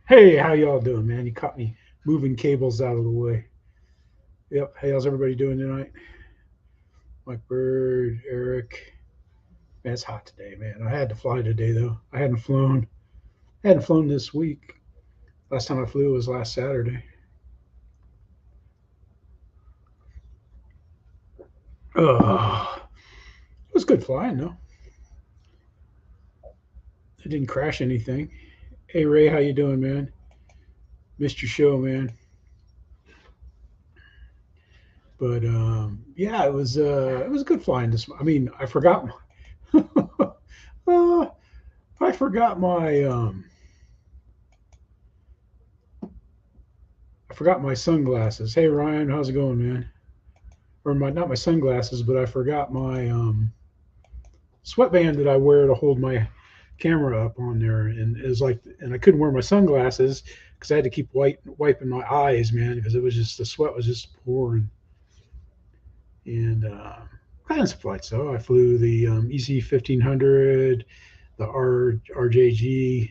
Hey, how y'all doing, man? You caught me moving cables out of the way. Yep. Hey, how's everybody doing tonight? Mike Bird, Eric. Man, it's hot today, man. I had to fly today though. I hadn't flown. I hadn't flown this week. Last time I flew was last Saturday. It was good flying though. I didn't crash anything. Hey Ray, how you doing, man? Missed your show, man. But yeah, it was good flying this. I mean, I forgot. uh, I forgot my I forgot my sunglasses. Hey Ryan, how's it going, man? Or my not my sunglasses, but I forgot my sweatband that I wear to hold my camera up on there, and it was like, and I couldn't wear my sunglasses because I had to keep wiping my eyes, man, because it was just the sweat was just pouring. And I had some flights though. I flew the EC 1500, the RJG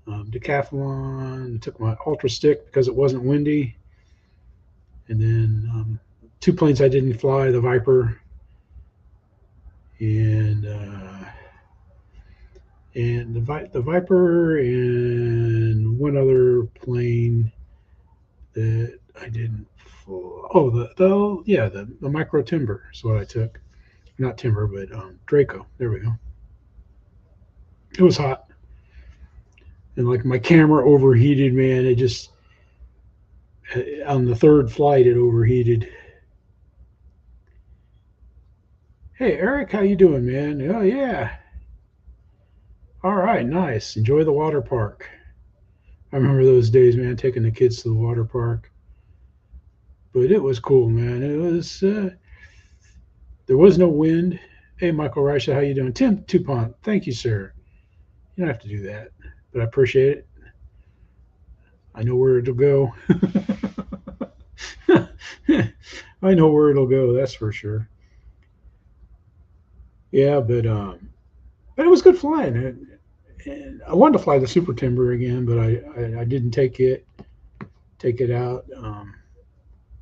decathlon. Took my ultra stick because it wasn't windy, and then two planes I didn't fly: the Viper and the Viper and one other plane that I didn't fly. Oh, the micro timber is what I took. Not timber, but Draco. There we go. It was hot, and like my camera overheated, man. It just on the third flight it overheated. Hey Eric, how you doing, man? Oh yeah. All right, nice. Enjoy the water park. I remember those days, man, taking the kids to the water park. But it was cool, man. It was there was no wind. Hey, Michael Reisha, how you doing? Tim Tupont, thank you, sir. You don't have to do that, but I appreciate it. I know where it'll go. I know where it'll go. That's for sure. Yeah, but it was good flying. And I wanted to fly the Super Timber again, but I didn't take it out.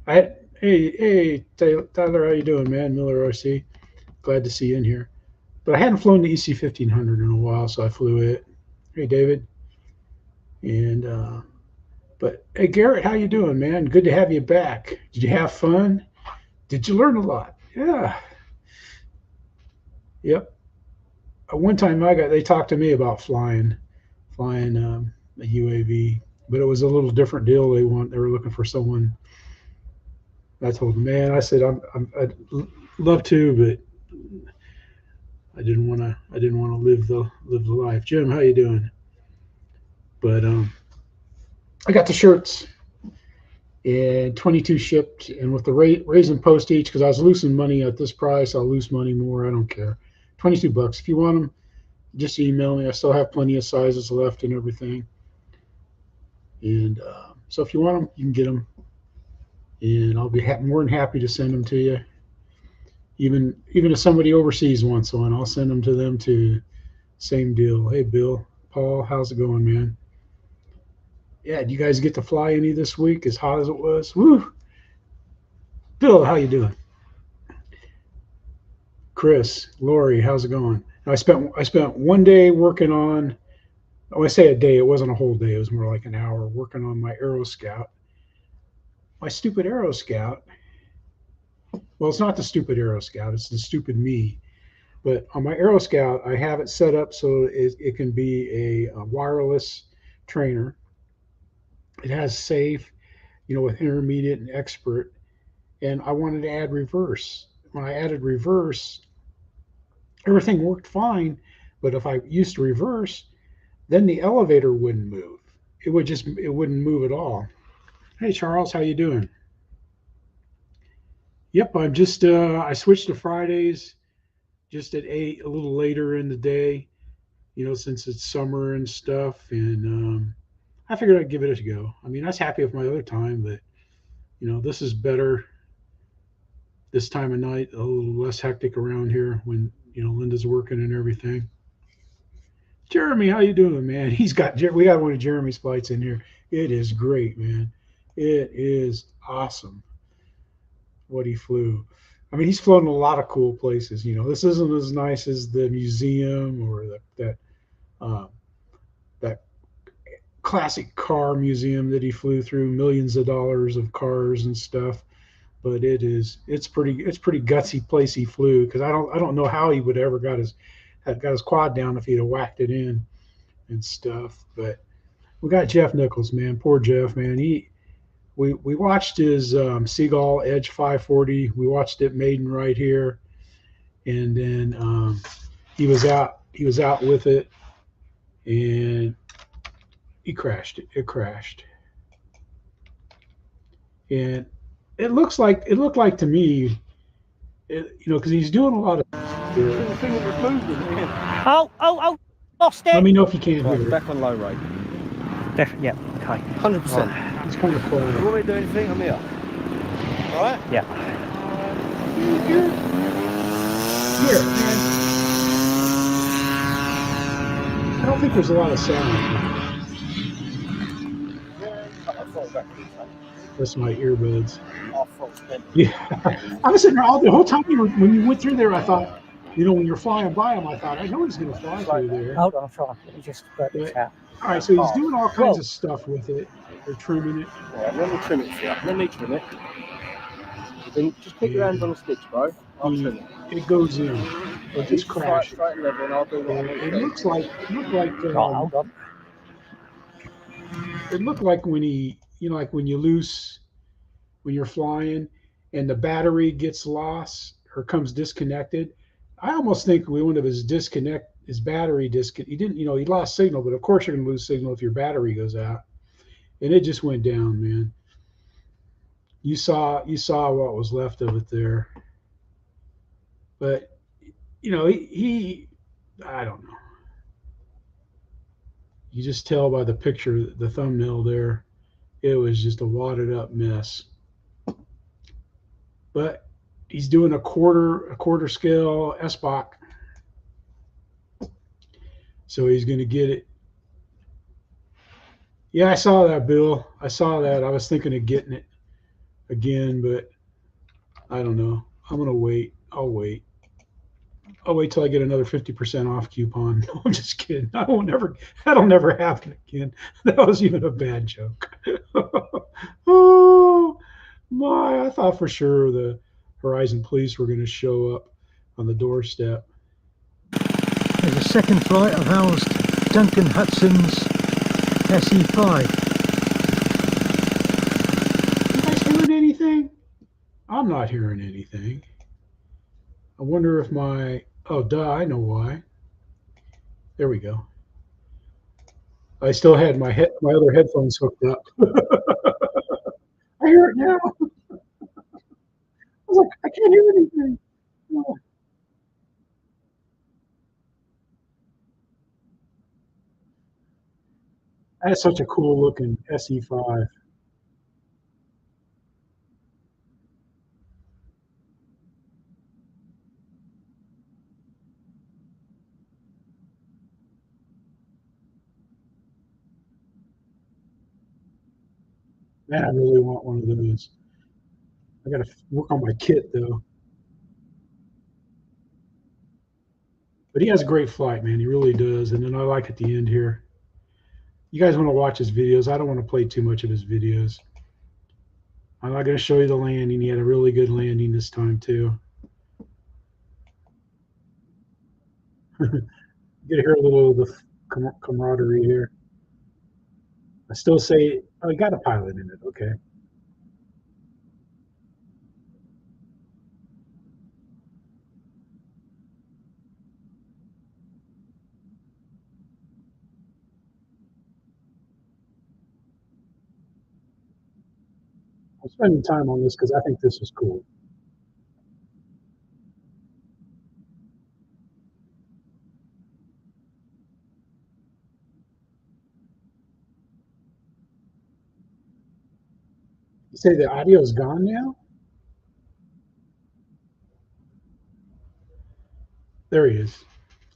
Hey Tyler, how you doing, man? Miller RC, glad to see you in here. But I hadn't flown the EC 1500 in a while, so I flew it. Hey David, and but hey Garrett, how you doing, man? Good to have you back. Did you have fun? Did you learn a lot? Yeah, yep. One time they talked to me about flying a UAV, but it was a little different deal. They were looking for someone. I told them, man, I said I'd love to, but I didn't want to live the life. Jim, how you doing? But I got the shirts and 22 shipped, and with the raising postage because I was losing money at this price, I'll lose money more. I don't care. $22. If you want them, just email me. I still have plenty of sizes left and everything. And so if you want them, you can get them, and I'll be more than happy to send them to you. Even if somebody overseas wants one, I'll send them to them too. Same deal. Hey, Bill, Paul, how's it going, man? Yeah, do you guys get to fly any this week? As hot as it was, woo! Bill, how you doing? Chris, Lori, how's it going? I spent one day working on. When I say a day, it wasn't a whole day. It was more like an hour working on my Aero Scout. My stupid Aero Scout. Well, it's not the stupid Aero Scout. It's the stupid me. But on my Aero Scout, I have it set up so it can be a wireless trainer. It has safe, with intermediate and expert. And I wanted to add reverse. When I added reverse, everything worked fine. But if I used reverse, then the elevator wouldn't move. It wouldn't move at all. Hey Charles, how you doing? Yep, I switched to Fridays just at 8, a little later in the day, since it's summer and stuff, and I figured I'd give it a go. I mean, I was happy with my other time, but this is better this time of night, a little less hectic around here when Linda's working and everything. Jeremy, how you doing, man? We got one of Jeremy's flights in here. It is great, man. It is awesome what he flew. I mean, he's flown a lot of cool places. You know, this isn't as nice as the museum or uh, that classic car museum that he flew through, millions of dollars of cars and stuff. But it's pretty gutsy place he flew, because I don't know how he would ever got his quad down if he'd have whacked it in and stuff. But we got Jeff Nichols, man. Poor Jeff, man. We watched his Seagull Edge 540. We watched it maiden right here, and then he was out. He was out with it, and he crashed it. It crashed, and it looked like to me, because he's doing a lot of. Oh, lost it. Let me know if you can't hear it. Back on low rate. Yeah, okay. 100%. It's kind of quiet. You want me to do anything? I'm here. Alright? Yeah. Here, man. I don't think there's a lot of sound. That's my earbuds. Yeah, I was sitting there all the whole time when you went through there. I thought, when you're flying by him, I thought, I know he's going to fly through there. Hold on, try. Let me just work this out. All right, so he's doing all kinds of stuff with it. They're trimming it. Yeah, let me trim it for you. Let me trim it. Then just keep your hands on the sticks, bro. I'll trim it. It goes in. Or just crash. Straight level, and I'll do what it looked like. Hold on. It looked like when like when you're flying and the battery gets lost or comes disconnected. I almost think one of his battery he didn't, he lost signal, but of course you're going to lose signal if your battery goes out. And it just went down, man. You saw what was left of it there. But, he I don't know. You just tell by the picture, the thumbnail there, it was just a wadded up mess. But he's doing a quarter scale SBOC. So he's going to get it. Yeah, I saw that, Bill. I saw that. I was thinking of getting it again, but I don't know. I'm going to wait. I'll wait till I get another 50% off coupon. No, I'm just kidding. That'll never happen again. That was even a bad joke. Oh my, I thought for sure the Horizon police were going to show up on the doorstep. There's a second flight of Als Duncan Hutson's SE5. You guys hearing anything? I'm not hearing anything. I wonder if I know why. There we go. I still had my other headphones hooked up. I hear it now. I was like, I can't hear anything. No. That's such a cool looking SE5. Man, I really want one of those. I got to work on my kit though. But he has a great flight, man. He really does. And then I like at the end here. You guys want to watch his videos. I don't want to play too much of his videos. I'm not going to show you the landing. He had a really good landing this time too. You get to hear a little of the camaraderie here. I still say, oh, you got a pilot in it. Okay. I'm spending time on this because I think this is cool. You say the audio is gone now? There he is.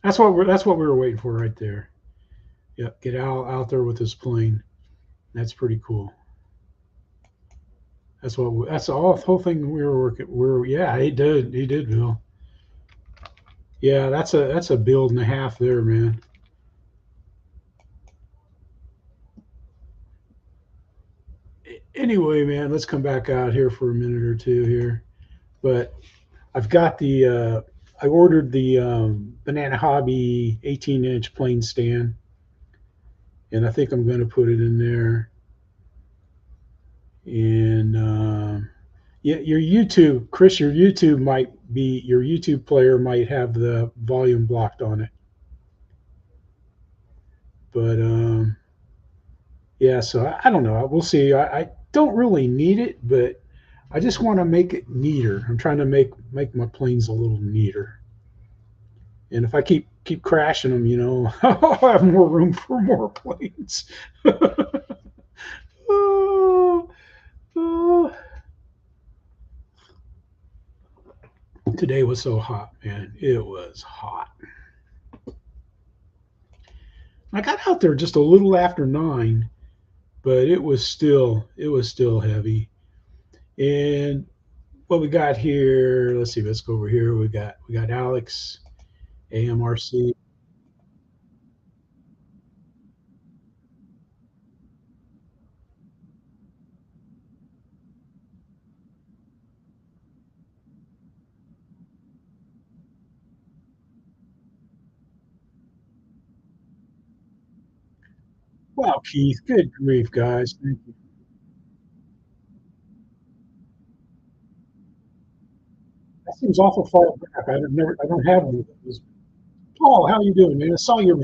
That's what we were waiting for right there. Yep, get Al out there with his plane. That's pretty cool. That's the whole thing we were working. Yeah, he did, Bill. Yeah, that's a build and a half there, man. Anyway, man, let's come back out here for a minute or two here. But I've got the I ordered the Banana Hobby 18-inch plane stand, and I think I'm going to put it in there. And yeah, your YouTube, Chris, your YouTube player might have the volume blocked on it. But yeah, so I don't know. We'll see. I don't really need it, but I just want to make it neater. I'm trying to make my planes a little neater. And if I keep crashing them, you know, I'll have more room for more planes. Today was so hot, man. It was hot. I got out there just a little after 9, but it was still heavy. And what we got here, let's see, let's go over here. We got Alex, AMRC. Wow, Keith, good grief, guys. Thank you. That seems awful far back. I don't have one of those. Paul, how you doing, man? I saw your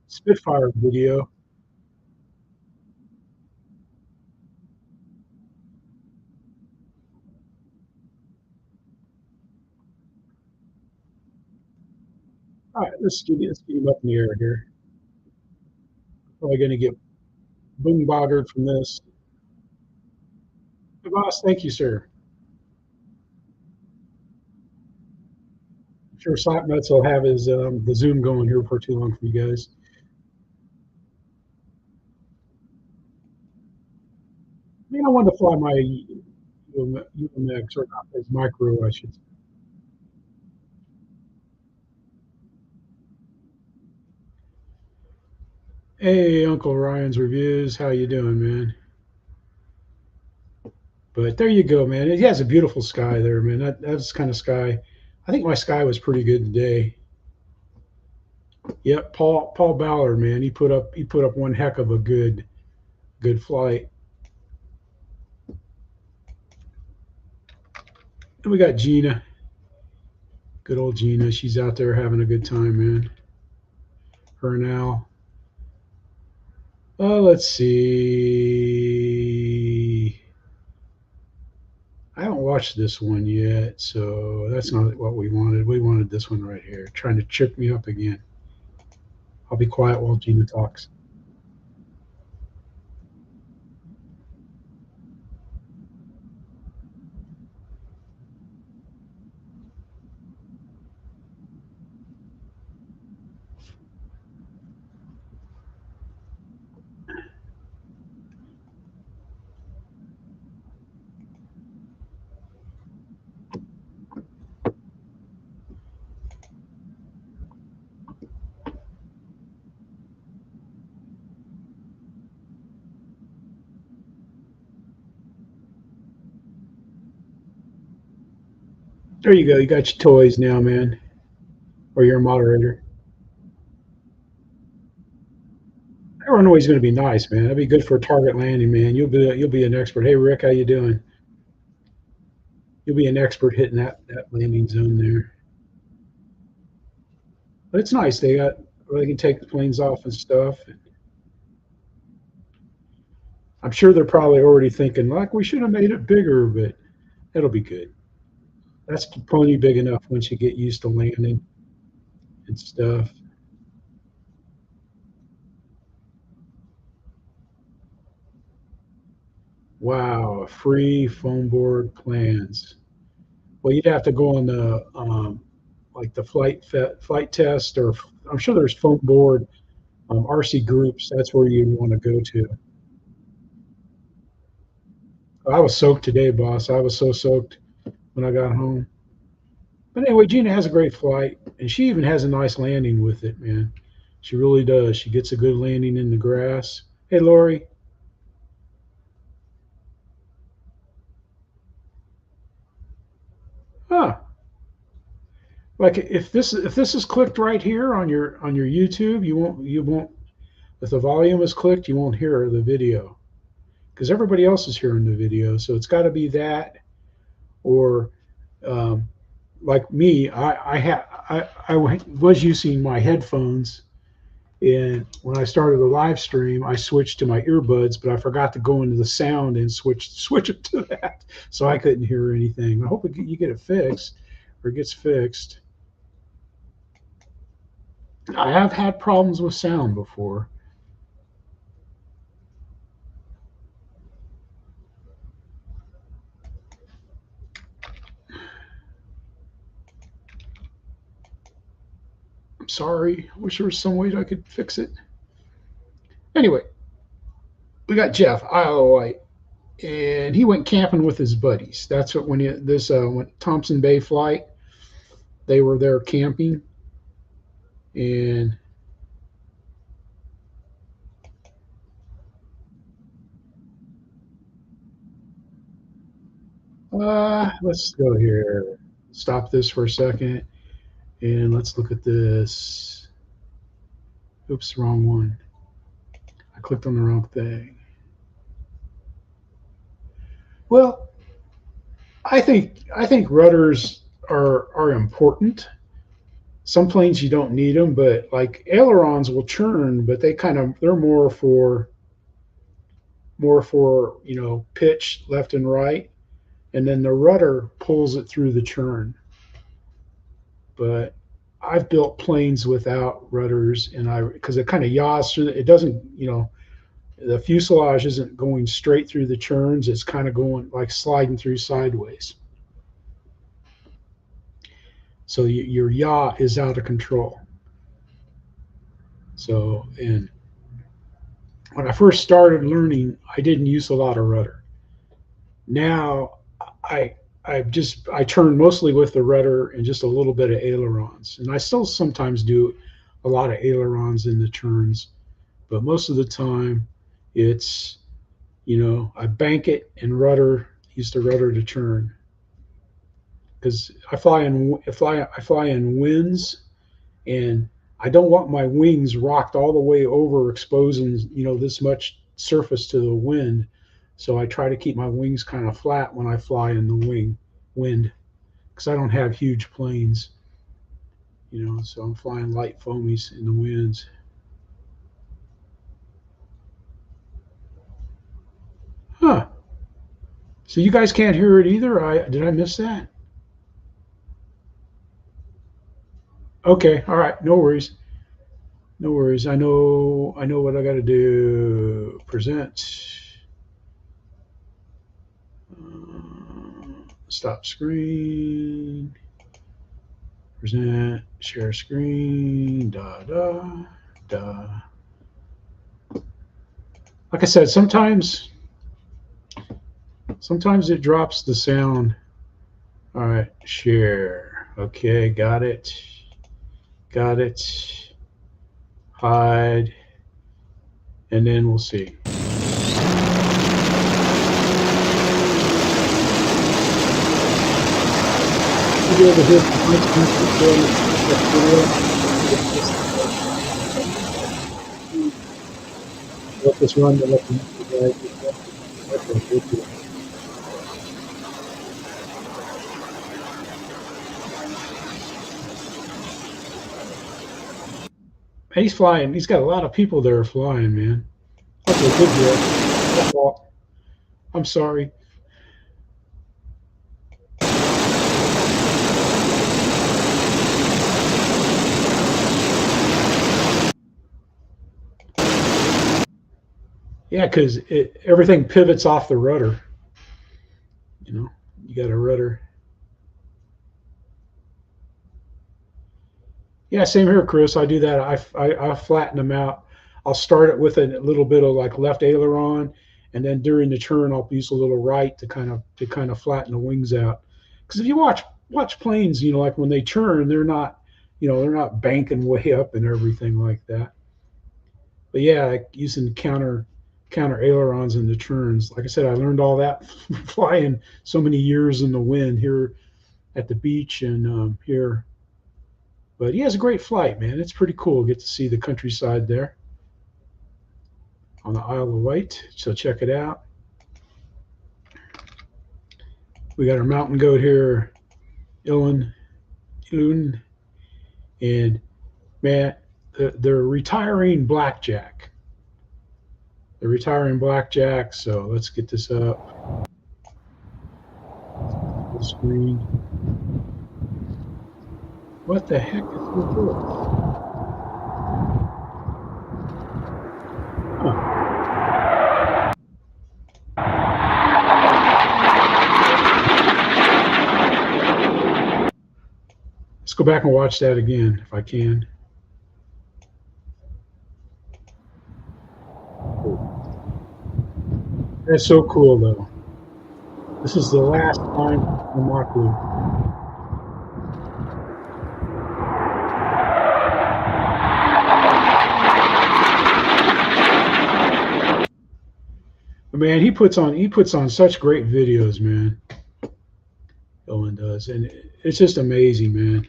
Spitfire video. All right, let's get him up in the air here. Probably going to get bombarded from this. Boss, thank you, sir. I'm sure Slapnuts will have his the Zoom going here for too long for you guys. I mean, I wanted to fly my UMX, or not, his micro, I should say. Hey, Uncle Ryan's Reviews. How you doing, man? But there you go, man. He has a beautiful sky there, man. That's the kind of sky. I think my sky was pretty good today. Yep, Paul Ballard, man. He put up one heck of a good flight. And we got Gina. Good old Gina. She's out there having a good time, man. Her and Al. Let's see. I haven't watched this one yet, so that's not what we wanted. We wanted this one right here, trying to trick me up again. I'll be quiet while Gina talks. There you go. You got your toys now, man. Or you're a moderator. Everyone always going to be nice, man. That'd be good for a target landing, man. You'll be an expert. Hey, Rick, how you doing? You'll be an expert hitting that landing zone there. But it's nice. They can take the planes off and stuff. I'm sure they're probably already thinking, like, we should have made it bigger, but it'll be good. That's plenty big enough once you get used to landing and stuff. Wow, free foam board plans. Well, you'd have to go on the like the flight test or I'm sure there's foam board RC groups. That's where you want to go to. I was soaked today, boss. I was so soaked when I got home. But anyway, Gina has a great flight, and she even has a nice landing with it, man. She really does. She gets a good landing in the grass. Hey, Lori. Huh. Like if this is clicked right here on your YouTube, you won't if the volume is clicked, you won't hear the video because everybody else is hearing the video. So it's got to be that, or like me, I was using my headphones, and when I started the live stream, I switched to my earbuds, but I forgot to go into the sound and switch it to that, so I couldn't hear anything. I hope you get it fixed, or it gets fixed. I have had problems with sound before. I'm sorry. I wish there was some way I could fix it. Anyway, we got Jeff, Isle of Wight, and he went camping with his buddies. That's what when Thompson Bay flight, they were there camping, and let's go here. Stop this for a second, and let's look at this. Oops, wrong one. I clicked on the wrong thing. Well, I think rudders are important. Some planes you don't need them, but like ailerons will churn, but they're more for pitch left and right, and then the rudder pulls it through the churn. But I've built planes without rudders, and because it kind of yaws through. It doesn't, the fuselage isn't going straight through the churns. It's kind of going like sliding through sideways. So your yaw is out of control. So, and when I first started learning, I didn't use a lot of rudder. Now I turn mostly with the rudder and just a little bit of ailerons. And I still sometimes do a lot of ailerons in the turns, but most of the time it's, I bank it and use the rudder to turn. Because I fly in winds, and I don't want my wings rocked all the way over, exposing this much surface to the wind. So I try to keep my wings kind of flat when I fly in the wind, because I don't have huge planes, so I'm flying light foamies in the winds. Huh. So you guys can't hear it either? Did I miss that? Okay, all right, no worries. No worries. I know what I got to do. Present. Stop screen. Present. Share screen. Like I said, sometimes it drops the sound. All right, share. Okay, got it. Got it. Hide. And then we'll see. Let this run to let the guys. He's flying. He's got a lot of people there flying, man. That's a good deal. I'm sorry. Yeah, because everything pivots off the rudder. You got a rudder. Yeah, same here, Chris. I do that. I flatten them out. I'll start it with a little bit of like left aileron, and then during the turn, I'll use a little right to kind of flatten the wings out. Because if you watch planes, you know, like when they turn, they're not, you know, they're not banking way up and everything like that. But yeah, like using counter ailerons in the turns. Like I said, I learned all that flying so many years in the wind here at the beach and here. But he has a great flight, man. It's pretty cool. Get to see the countryside there on the Isle of Wight. So check it out. We got our mountain goat here, Elwyn, and man, they're retiring Blackjack. They're retiring Blackjack. So let's get this up. The screen. What the heck is this? Huh. Let's go back and watch that again if I can. That's so cool, though. This is the last time the Mach loop. But man, he puts on such great videos, man. Elwyn does, and it's just amazing, man.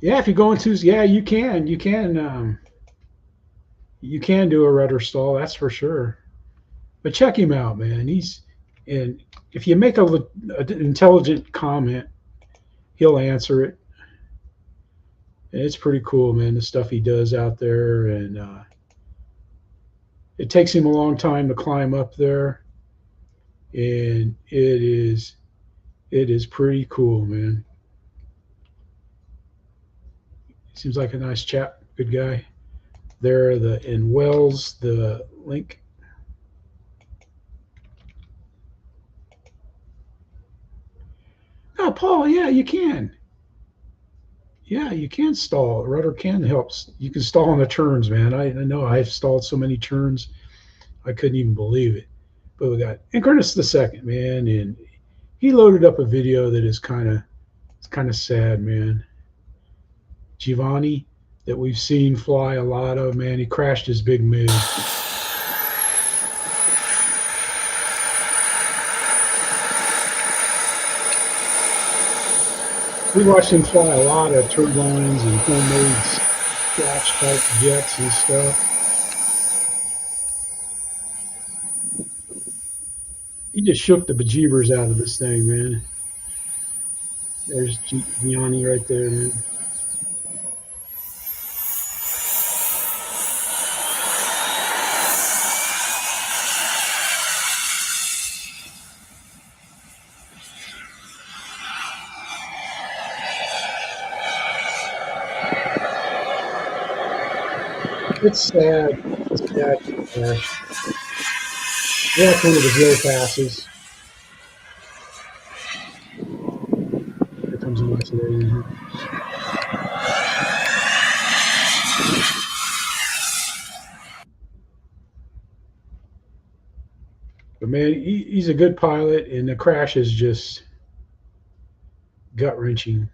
Yeah, if you go into, yeah, you can do a rudder stall, that's for sure. But check him out, man. And if you make an intelligent comment, he'll answer it. And it's pretty cool, man, the stuff he does out there. And it takes him a long time to climb up there. And it is pretty cool, man. Seems like a nice chap, good guy. There, in Wells, the link. Oh, Paul, yeah, you can. Yeah, you can stall. Rudder can help. You can stall on the turns, man. I know I've stalled so many turns, I couldn't even believe it. But we got Icarus the second, man, and he loaded up a video that is kind of sad, man. Giovanni, that we've seen fly a lot of, man, he crashed his big MiG. We watched him fly a lot of turbines and homemade scratch type jets and stuff. He just shook the bejeebers out of this thing, man. There's Giovanni right there, man. It's sad. It's sad to crash. Yeah, it's one of his low passes. Here comes a bunch of there. But man, he's a good pilot, and the crash is just gut-wrenching.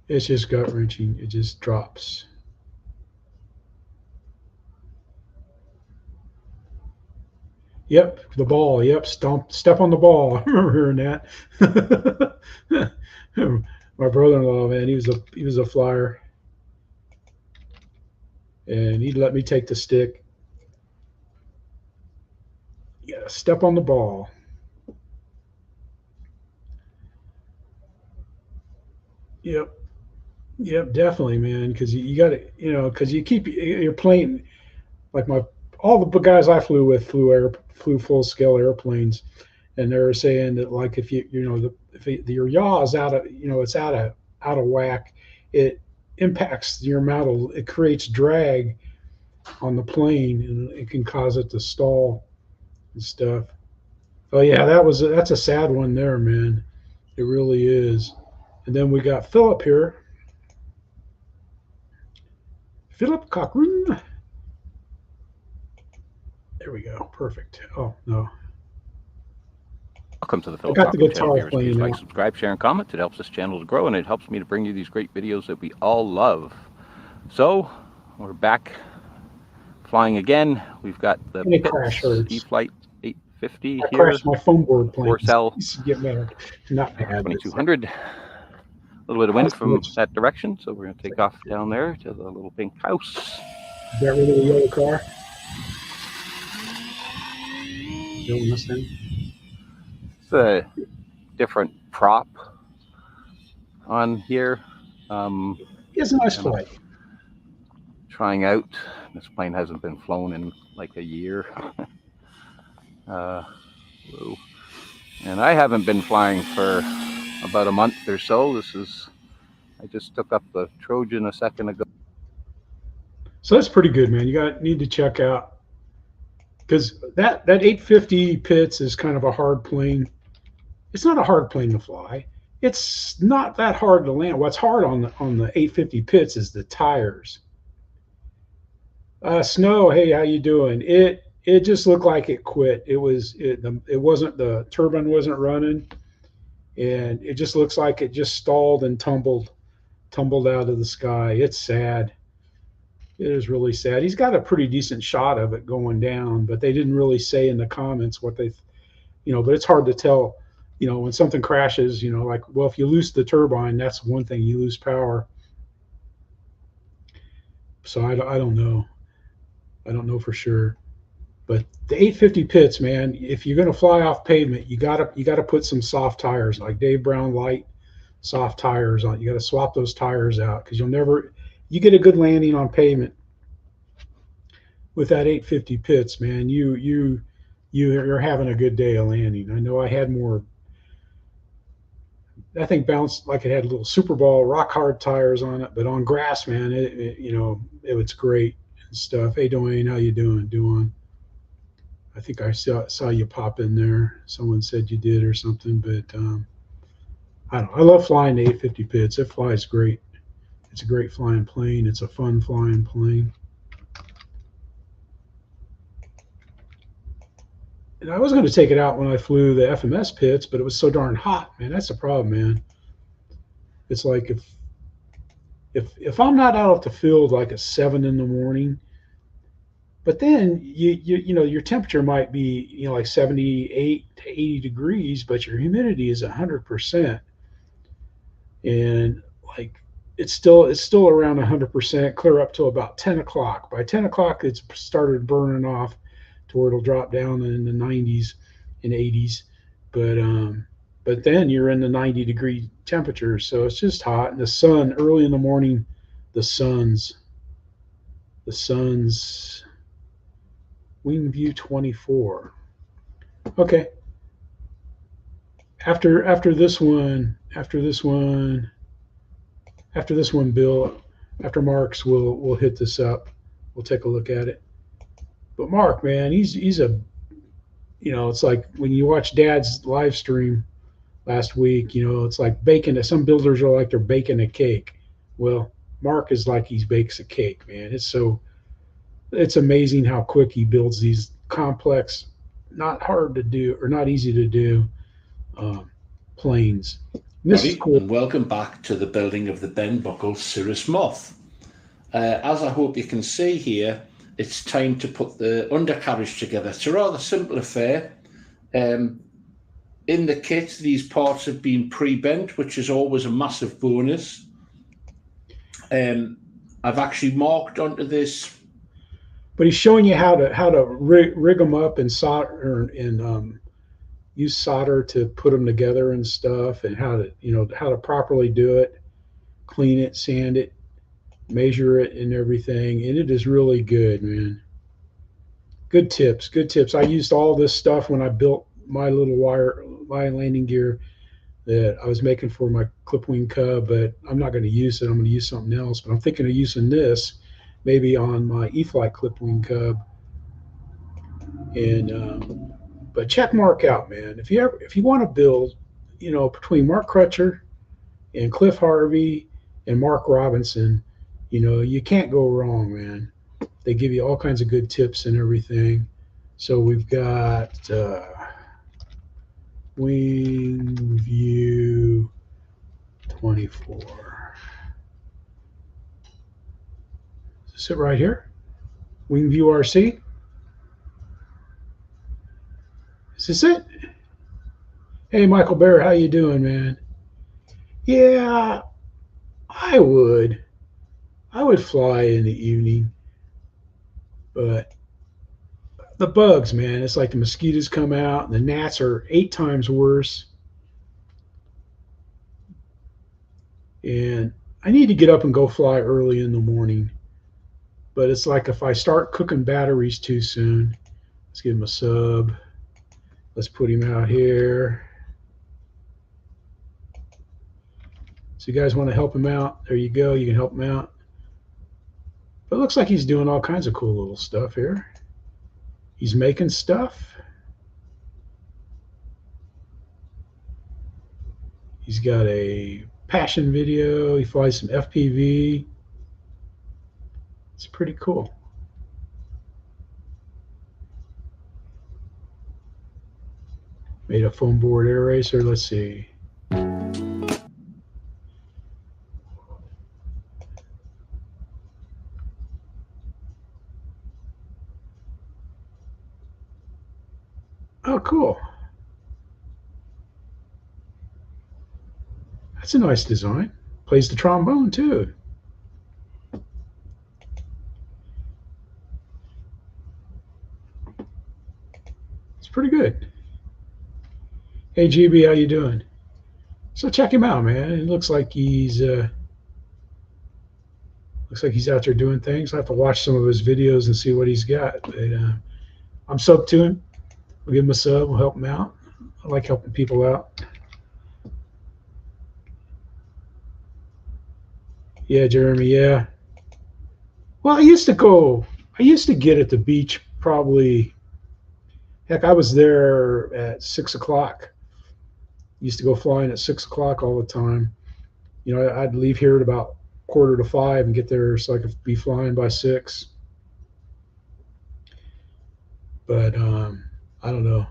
It's just gut-wrenching. It just drops. Yep, the ball. Yep, step on the ball. I remember hearing that. My brother-in-law, man, he was a flyer, and he'd let me take the stick. Yeah, step on the ball. Yep, definitely, man. Because you got to, because you keep your plane like all the guys I flew with flew full scale airplanes, and they were saying that like if if your yaw is out of it's out of whack, it impacts your model. It creates drag on the plane, and it can cause it to stall and stuff. Oh yeah, that's a sad one there, man. It really is. And then we got Philip here. Philip Cockram. There we go. Perfect. Oh no. Welcome to the Philip got the Cockram guitar channel. Viewers, playing please now. like, subscribe, share, and comment. It helps this channel to grow, and it helps me to bring you these great videos that we all love. So we're back flying again. We've got the E-Flight 850 I here. crashed my foam board plane. Purcell. Get mad. Not mad. 2200. A little bit of wind from that direction, so we're going to take off down there to the little pink house. Got rid of the yellow car. Yellow Mustang. It's a different prop on here. It's a nice flight. Trying out. This plane hasn't been flown in like a year. And I haven't been flying for about a month or so. I just took up the Trojan a second ago. So that's pretty good, man. Need to check out, because that 850 Pitts is kind of a hard plane. It's not a hard plane to fly. It's not that hard to land. What's hard on the 850 Pitts is the tires. Snow, hey, how you doing? It just looked like it quit. It wasn't, the turbine wasn't running, and it just looks like it just stalled and tumbled out of the sky. It's sad. It is really sad. He's got a pretty decent shot of it going down, but they didn't really say in the comments what they, but it's hard to tell, when something crashes, like, well, if you lose the turbine, that's one thing, you lose power. So I don't know. I don't know for sure. But the 850 Pitts, man, if you're going to fly off pavement, you gotta put some soft tires, like Dave Brown light soft tires on. You got to swap those tires out, because you get a good landing on pavement with that 850 Pitts, man. You're having a good day of landing. I know I had more. That thing bounced like it had little Super Ball rock hard tires on it, but on grass, man, it was great and stuff. Hey, Dwayne, how you doing? I think I saw you pop in there. Someone said you did or something, but I don't know. I love flying the 850 Pitts. It flies great. It's a great flying plane. It's a fun flying plane. And I was going to take it out when I flew the FMS Pitts, but it was so darn hot, man. That's the problem, man. It's like if I'm not out at the field like at 7 in the morning, but then your temperature might be like 78 to 80 degrees, but your humidity is 100%, and like it's still around 100%, clear up to about 10 o'clock. By 10 o'clock, it's started burning off to where it'll drop down in the 90s and 80s, but then you're in the 90-degree temperatures, so it's just hot. And the sun early in the morning, the sun's Wing View 24. Okay. After this one, Bill, after Mark's, we'll hit this up. We'll take a look at it. But Mark, man, he's a, it's like when you watch Dad's live stream last week, it's like baking. Some builders are like they're baking a cake. Well, Mark is like he bakes a cake, man. It's amazing how quick he builds these complex, not hard to do or not easy to do planes. This is cool. And welcome back to the building of the Ben Buckle Cirrus Moth. As I hope you can see here, it's time to put the undercarriage together. It's a rather simple affair. In the kit, these parts have been pre-bent, which is always a massive bonus. I've actually marked onto this. But he's showing you how to rig them up and solder and use solder to put them together and stuff, and how to properly do it, clean it, sand it, measure it, and everything. And it is really good, man. Good tips. I used all this stuff when I built my little wire landing gear that I was making for my clip wing Cub, but I'm not going to use it. I'm going to use something else. But I'm thinking of using this maybe on my E-Flight clip wing cub. And but check Mark out, man. If you want to build, you know, between Mark Crutcher and Cliff Harvey and Mark Robinson, you know, you can't go wrong, man. They give you all kinds of good tips and everything. So we've got Wing View 24. Is it right here? Wing View RC. Is this it? Hey, Michael Bear, how you doing, man? Yeah, I would fly in the evening, but the bugs, man, it's like the mosquitoes come out, and the gnats are 8 times worse. And I need to get up and go fly early in the morning, but it's like if I start cooking batteries too soon. Let's give him a sub. Let's put him out here. So you guys want to help him out? There you go. You can help him out. But it looks like he's doing all kinds of cool little stuff here. He's making stuff. He's got a passion video. He flies some FPV. It's pretty cool. Made a foam board air racer. Let's see. Oh, cool. That's a nice design. Plays the trombone, too. It's pretty good. Hey, GB, how you doing? So check him out, man. It looks like he's out there doing things. I have to watch some of his videos and see what he's got. But I'm sub to him. We'll give him a sub. We'll help him out. I like helping people out. Yeah, Jeremy, yeah. Well, I used to get at the beach probably, heck, I was there at 6 o'clock. Used to go flying at 6 o'clock all the time. You know, I'd leave here at about 4:45 and get there so I could be flying by 6. But I don't know.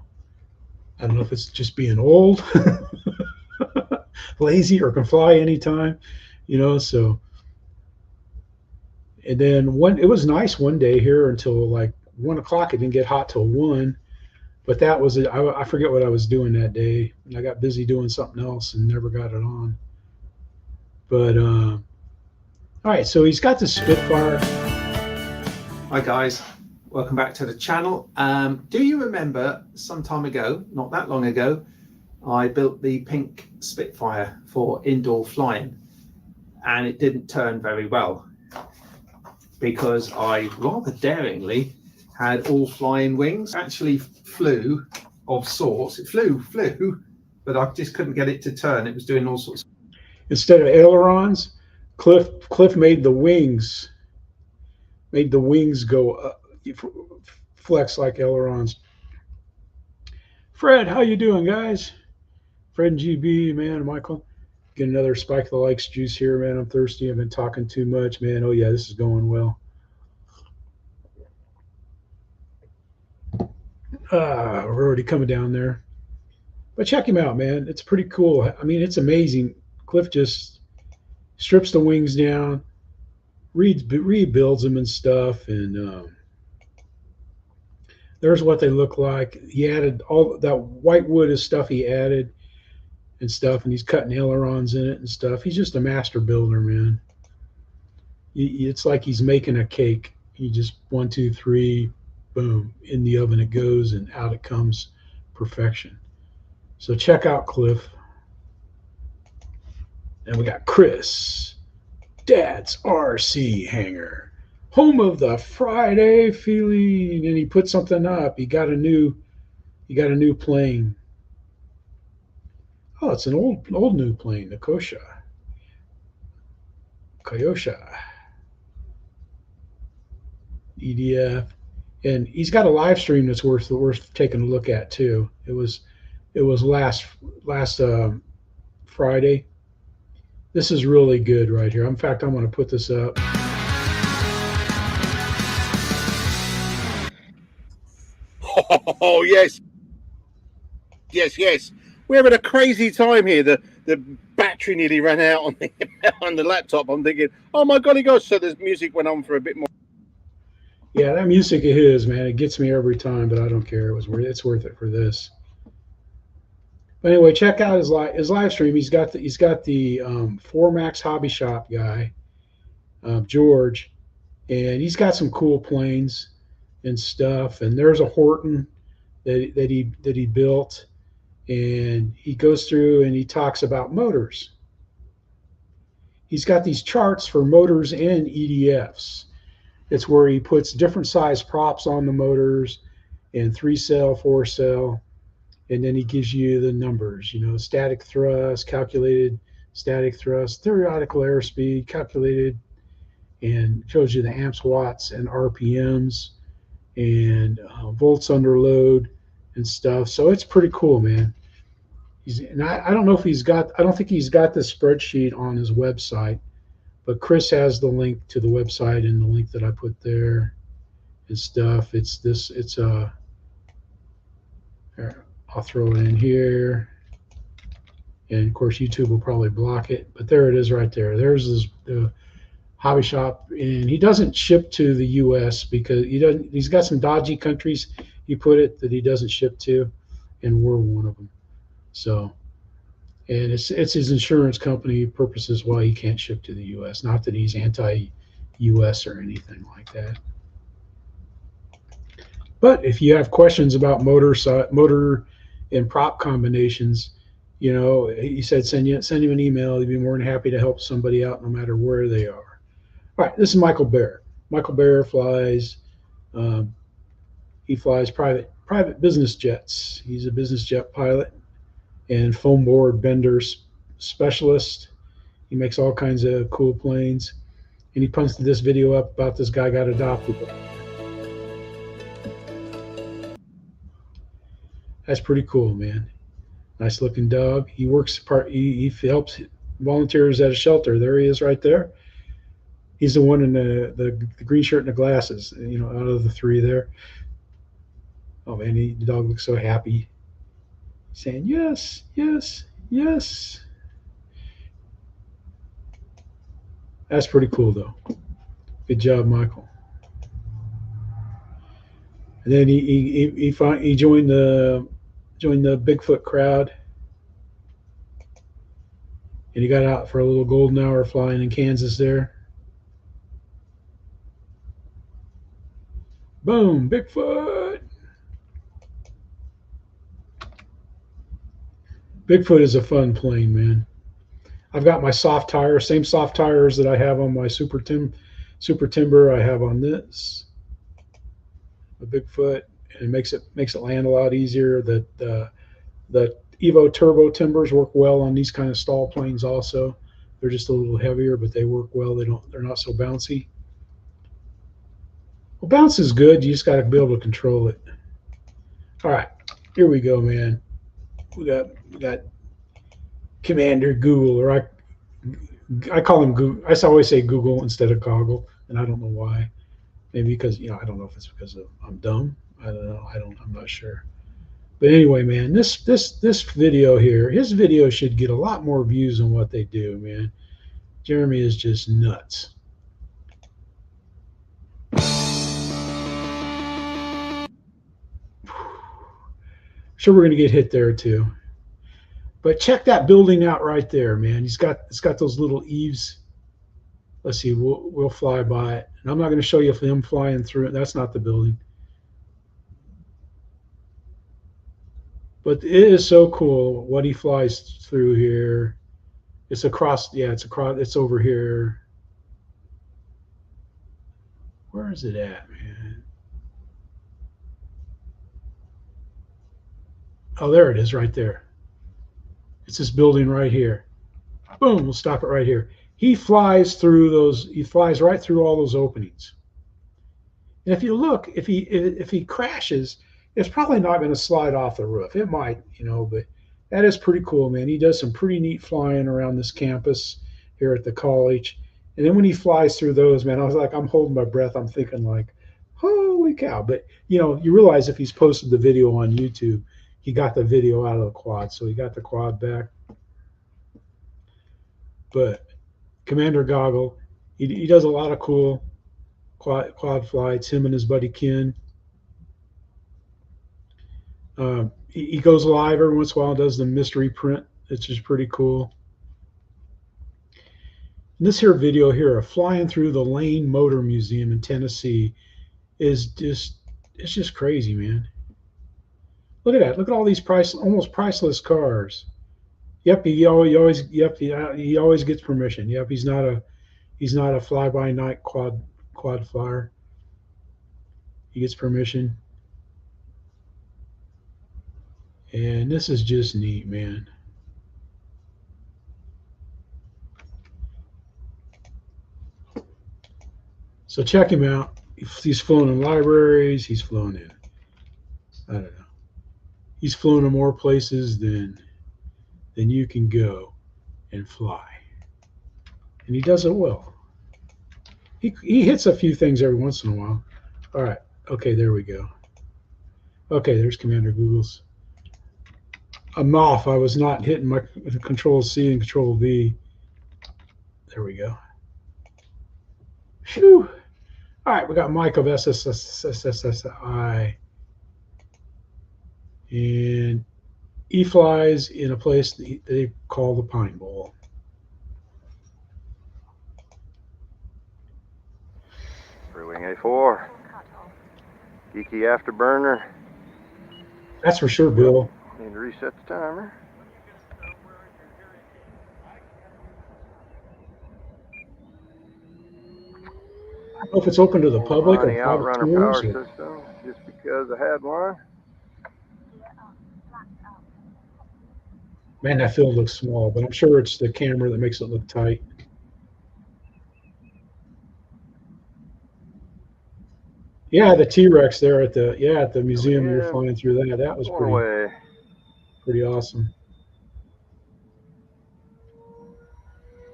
I don't know if it's just being old, lazy, or can fly anytime, you know. So, and then it was nice one day here until like 1 o'clock. It didn't get hot till 1, but that was it. I forget what I was doing that day. I got busy doing something else and never got it on. But all right, so he's got the Spitfire. Hi guys, welcome back to the channel. Do you remember some time ago, not that long ago, I built the pink Spitfire for indoor flying, and it didn't turn very well because I rather daringly had all flying wings. Actually flew of sorts. It flew, but I just couldn't get it to turn. It was doing all sorts. Instead of ailerons, Cliff made the wings go up, flex like ailerons. Fred, how you doing, guys? Fred and GB, man, Michael. Get another Spike of the Likes juice here, man. I'm thirsty. I've been talking too much, man. Oh yeah, this is going well. We're already coming down there. But check him out, man. It's pretty cool. I mean, it's amazing. Cliff just strips the wings down, rebuilds them and stuff, and there's what they look like. He added all that white wood is stuff he added and stuff, and he's cutting ailerons in it and stuff. He's just a master builder, man. It's like he's making a cake. He just 1, 2, 3, boom, in the oven it goes, and out it comes, perfection. So check out Cliff. And we got Chris, Dad's RC Hangar, home of the Friday feeling, and he put something up. He got a new plane. Oh, it's an old new plane, the Kyosha. EDF, and he's got a live stream that's worth taking a look at too. It was last Friday. This is really good right here. In fact, I'm going to put this up. Oh yes, yes. We're having a crazy time here. The battery nearly ran out on the on the laptop. I'm thinking, oh my golly gosh! So the music went on for a bit more. Yeah, that music of his, man, it gets me every time, but I don't care. It's worth it for this. But anyway, check out his live stream. He's got the 4Max Hobby Shop guy, George, and he's got some cool planes and stuff. And there's a Horton that he built, and he goes through and he talks about motors. He's got these charts for motors and EDFs. It's where he puts different size props on the motors, and 3-cell, 4-cell, and then he gives you the numbers, you know, static thrust, calculated static thrust, theoretical airspeed, calculated, and shows you the amps, watts, and RPMs, and volts under load and stuff. So it's pretty cool, man. I don't know if I don't think he's got the spreadsheet on his website, but Chris has the link to the website and the link that I put there and stuff. I'll throw it in here. And of course, YouTube will probably block it, but there it is right there. There's the hobby shop, and he doesn't ship to the US because he's got some dodgy countries, he put it, that he doesn't ship to, and we're one of them. So, and it's his insurance company purposes why he can't ship to the US. Not that he's anti-US or anything like that. But if you have questions about motor and prop combinations, you know, he said send him an email. He'd be more than happy to help somebody out no matter where they are. All right, this is Michael Bear. Michael Bear flies. He flies private business jets. He's a business jet pilot and foam board bender specialist. He makes all kinds of cool planes. And he posted this video up about this guy got adopted. That's pretty cool, man. Nice looking dog. He works he helps volunteers at a shelter. There he is right there. He's the one in the green shirt and the glasses, you know, out of the three there. Oh man, the dog looks so happy. He's saying yes, yes, yes. That's pretty cool though. Good job, Michael. And then he joined the Bigfoot crowd, and he got out for a little golden hour flying in Kansas there. Boom, Bigfoot. Bigfoot is a fun plane, man. I've got my soft tire, same soft tires that I have on my Super Timber I have on this. A Bigfoot, and it makes it land a lot easier. The Evo Turbo timbers work well on these kind of stall planes also. They're just a little heavier, but they work well. They're not so bouncy. Well, bounce is good. You just got to be able to control it. All right, here we go, man. We got Commander Google, or I call him Google. I always say Google instead of Goggle, and I don't know why. Maybe because, you know, I don't know if it's because I'm dumb. I don't know. I'm not sure. But anyway, man, this video here, his video should get a lot more views than what they do, man. Jeremy is just nuts. Sure, we're gonna get hit there too. But check that building out right there, man. It's got those little eaves. Let's see, we'll fly by it. And I'm not going to show you him flying through it. That's not the building. But it is so cool what he flies through here. It's across, yeah, it's over here. Where is it at, man? Oh, there it is right there. It's this building right here. Boom, we'll stop it right here. He flies through those, he flies right through all those openings. And if you look, if he crashes, it's probably not going to slide off the roof. It might, you know, but that is pretty cool, man. He does some pretty neat flying around this campus here at the college. And then when he flies through those, man, I was like, I'm holding my breath. I'm thinking like, holy cow. But, you know, you realize if he's posted the video on YouTube, he got the video out of the quad. So he got the quad back. But Commander Goggle, he does a lot of cool quad flights, him and his buddy Ken. He goes live every once in a while and does the mystery print. It's just pretty cool. And this here video here of flying through the Lane Motor Museum in Tennessee is just, it's just crazy, man. Look at that. Look at all these almost priceless cars. Yep, he always gets permission. Yep, he's not a fly-by-night quad flyer. He gets permission. And this is just neat, man. So check him out. He's flown in libraries. He's flown in, I don't know. He's flown in more places than you can go and fly. And he does it well. He hits a few things every once in a while. All right. Okay, there we go. Okay, there's Commander Google's. I'm off. I was not hitting my Control C and Control V. There we go. Phew. All right, we got Mike of SSSI. And he flies in a place that they call the Pine Bowl. Wing A4. Geeky afterburner. That's for sure, Bill. Need to reset the timer. I don't know if it's open to the public or Outrunner private power tours. system, just because I had one. Man, that field looks small, but I'm sure it's the camera that makes it look tight. Yeah, the T-Rex there at the museum. You were flying through that. That was pretty awesome.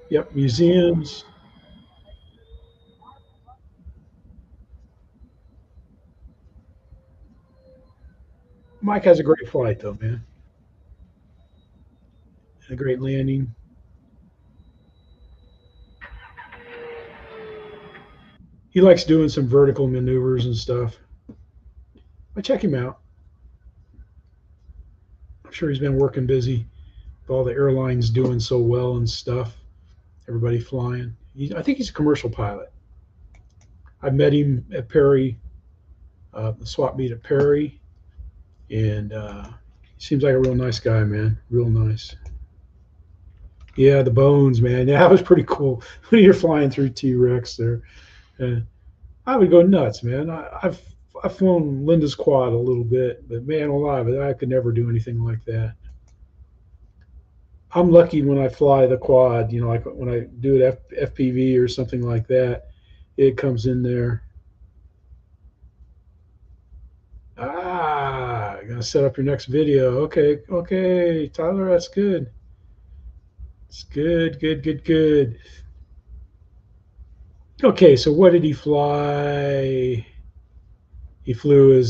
Yep, museums. Mike has a great flight though, man. A great landing. He likes doing some vertical maneuvers and stuff. But check him out. I'm sure he's been working busy with all the airlines doing so well and stuff. Everybody flying. I think he's a commercial pilot. I met him at Perry, the swap meet at Perry, and he seems like a real nice guy, man. Real nice. Yeah, the bones, man. Yeah, that was pretty cool. When you're flying through T-Rex there. I would go nuts, man. I've flown Linda's quad a little bit, but man alive, I could never do anything like that. I'm lucky when I fly the quad, you know, like when I do it FPV or something like that, it comes in there. I'm gonna set up your next video. Okay, Tyler, that's good. It's good. Okay, so what did he fly? He flew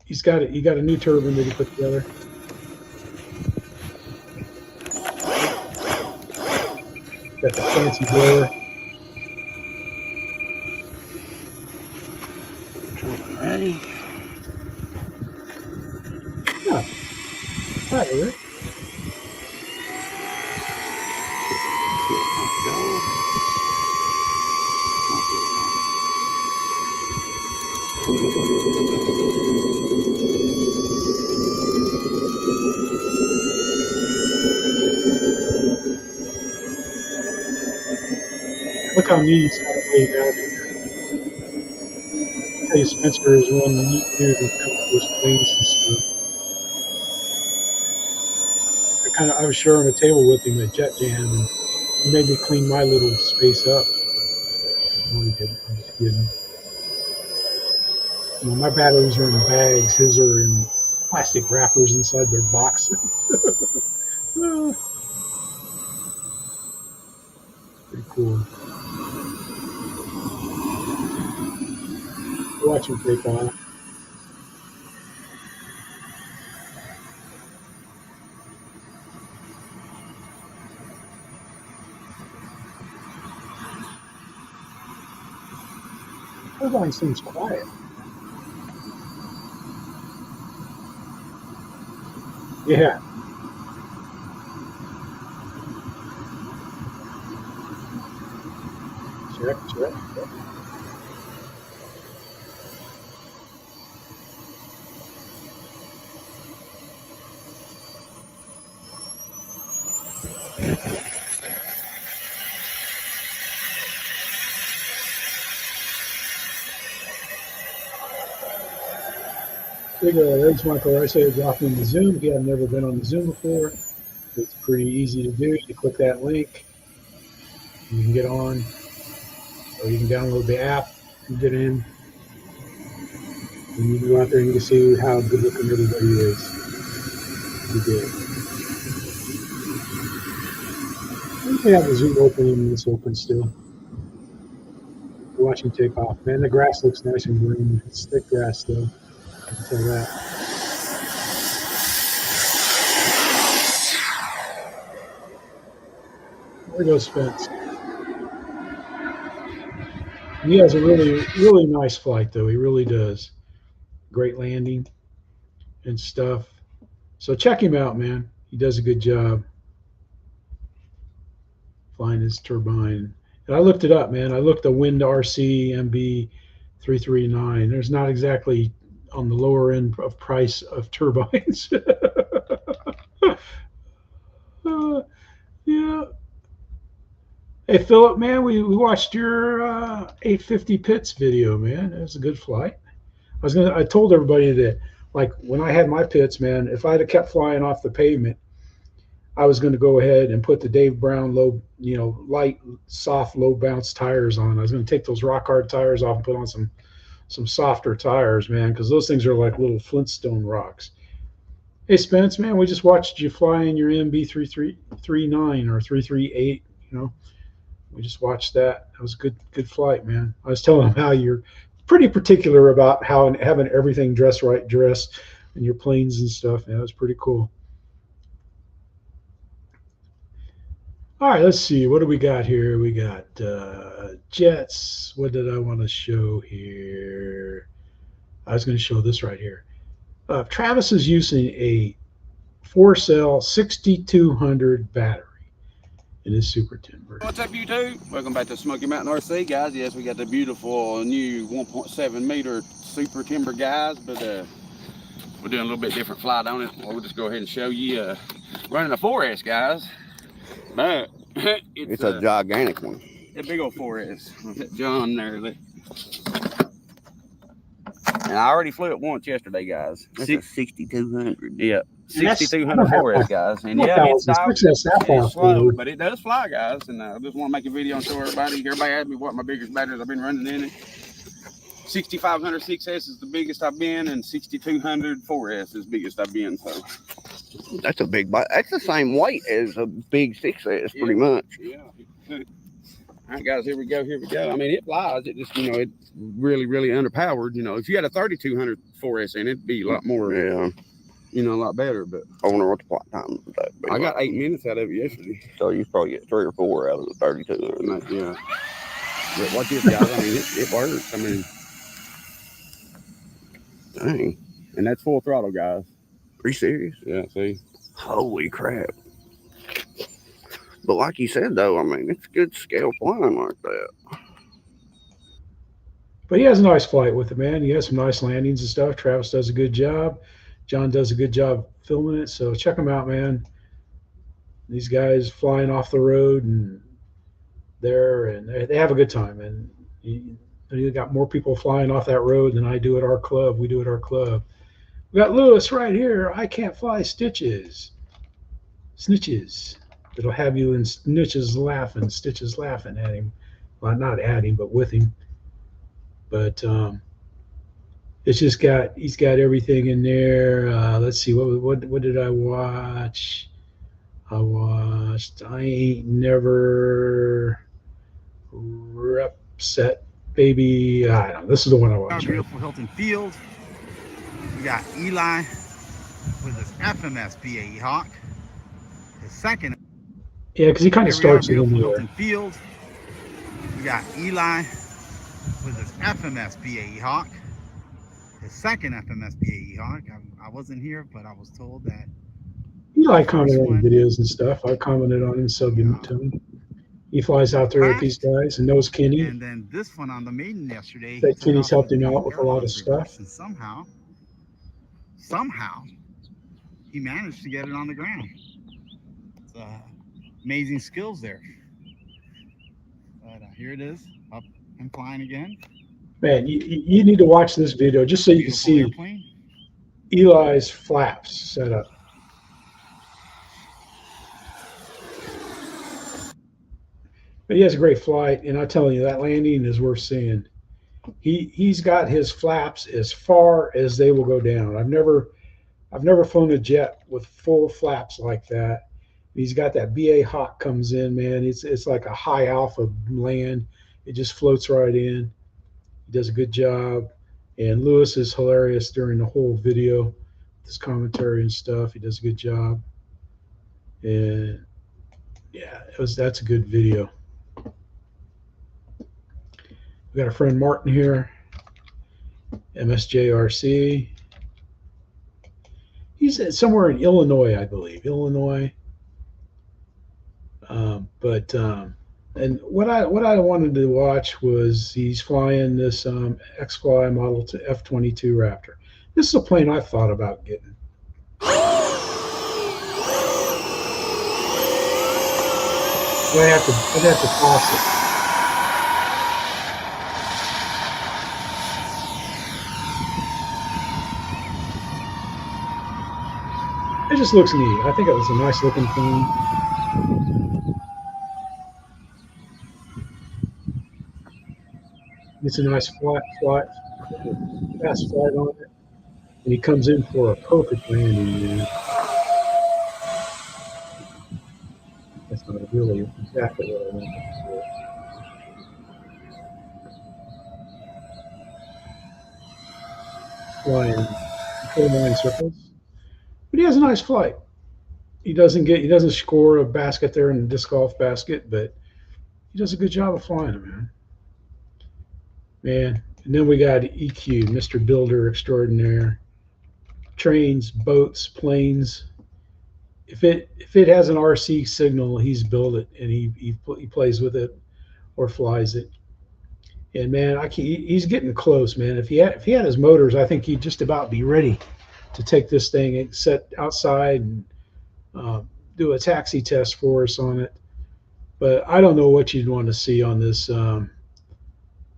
he got a new turbine that he put together. Got the fancy blower. Ready? Yeah. Hi, Rick. Look how neat he's got it laid out here. I tell you, Spencer is one neat dude when it comes to those planes and stuff. I was sharing a table with him at Jet Jam, and he made me clean my little space up. No, he didn't. I'm just kidding. You know, my batteries are in bags. His are in plastic wrappers inside their boxes. Pretty cool. Watch him take off. Turbine seems quiet. Yeah. Check. There's Michael Rice dropping the Zoom. He had never been on the Zoom before. It's pretty easy to do. You click that link, you can get on, or you can download the app and get in. And you can go out there and you can see how good looking everybody is. You did. We have the Zoom open and it's open still. We're watching take off. Man, the grass looks nice and green. It's thick grass though. I can tell that. There goes Spence. He has a really nice flight though. He really does. Great landing and stuff. So check him out, man. He does a good job flying his turbine. And I looked it up, man. I looked the Wind RC MB 339. There's not exactly on the lower end of price of turbines. Yeah. Hey, Philip, man, we watched your 850 Pitts video, man. It was a good flight. I told everybody that, like, when I had my pits, man, if I'd have kept flying off the pavement, I was going to go ahead and put the Dave Brown light, soft, low bounce tires on. I was going to take those rock hard tires off and put on some softer tires, man, because those things are like little Flintstone rocks. Hey, Spence, man, we just watched you fly in your MB 339 or 338. You know, we just watched that. That was a good flight, man. I was telling him how you're pretty particular about how having everything dressed and your planes and stuff. Yeah, it was pretty cool. All right, let's see. What do we got here? We got jets. What did I want to show here? I was going to show this right here. Travis is using a 4-cell 6200 battery in his Super Timber. What's up, YouTube? Welcome back to Smoky Mountain RC, guys. Yes, we got the beautiful new 1.7 meter Super Timber, guys, but we're doing a little bit different flight on it. We'll just go ahead and show you running a 4S, guys. But it's a gigantic one. A big old 4S. John there. And I already flew it once yesterday, guys. That's a 6200. Yeah, 6200 4S, guys. And yeah, it's slow, but it does fly, guys. And I just want to make a video and show everybody. Everybody asked me what my biggest batteries I've been running in it. 6500 6S is the biggest I've been, and 6200 4S is the biggest I've been. So that's a big bite. That's the same weight as a big 6S, pretty much. Yeah. All right, guys, here we go. I mean, it flies. It just, it's really, really underpowered. If you had a 3200 4S in it, it'd be a lot more, a lot better. But I wonder what the flight time was that. I got 8 minutes out of it yesterday. So you probably get 3 or 4 out of the 3200. Yeah. But watch this, guys. I mean, it works. I mean, dang. And that's full throttle, guys. Are you serious? Yeah, see? Holy crap. But like you said, though, I mean, it's good scale flying like that. But he has a nice flight with it, man. He has some nice landings and stuff. Travis does a good job. John does a good job filming it. So check them out, man. These guys flying off the road and they have a good time. And you got more people flying off that road than I do at our club. We do at our club. We got Lewis right here. I can't fly snitches. It'll have you in stitches laughing at him. Well, not at him, but with him. But It's just he's got everything in there. Let's see, what did I watch? I Ain't Never Upset Baby. I don't know. This is the one I watched. Our beautiful Hilton Field. We got Eli with his FMS BAE Hawk. His second. Yeah, because he kind of starts in the Hilton Field. We got Eli with his FMS BAE Hawk. His second FMS BAE Hawk. I wasn't here, but I was told that. Eli commented on videos and stuff. I commented on him, so give it to him. He flies out there with these guys and knows Kenny. And then this one on the maiden yesterday. That Kenny's helped him out with a lot of stuff. And somehow, he managed to get it on the ground. It's, amazing skills there. But here it is, up and flying again. Man, you need to watch this video just so you can see Eli's flaps set up. But he has a great flight, and I'm telling you, that landing is worth seeing. He's got his flaps as far as they will go down. I've never flown a jet with full flaps like that. He's got that BA Hawk comes in, man. It's like a high alpha land. It just floats right in. He does a good job. And Lewis is hilarious during the whole video, his commentary and stuff. He does a good job. And yeah, that's a good video. We got our friend Martin here, MSJRC. He's somewhere in Illinois, I believe. Illinois. And what I wanted to watch was he's flying this X-Fly Model to F-22 Raptor. This is a plane I thought about getting. I'd have to toss it. It just looks neat. I think it was a nice looking thing. It's a nice fast flight on it. And he comes in for a perfect landing, man. That's not really exactly what I wanted to do. Flying control line circles. But he has a nice flight. He doesn't score a basket there in the disc golf basket, but he does a good job of flying it, man. And then we got EQ, Mr. Builder Extraordinaire. Trains, boats, planes. If it has an RC signal, he's built it and he plays with it or flies it. And man, he's getting close, man. If he had his motors, I think he'd just about be ready to take this thing and set outside and do a taxi test for us on it. But I don't know what you'd want to see on this.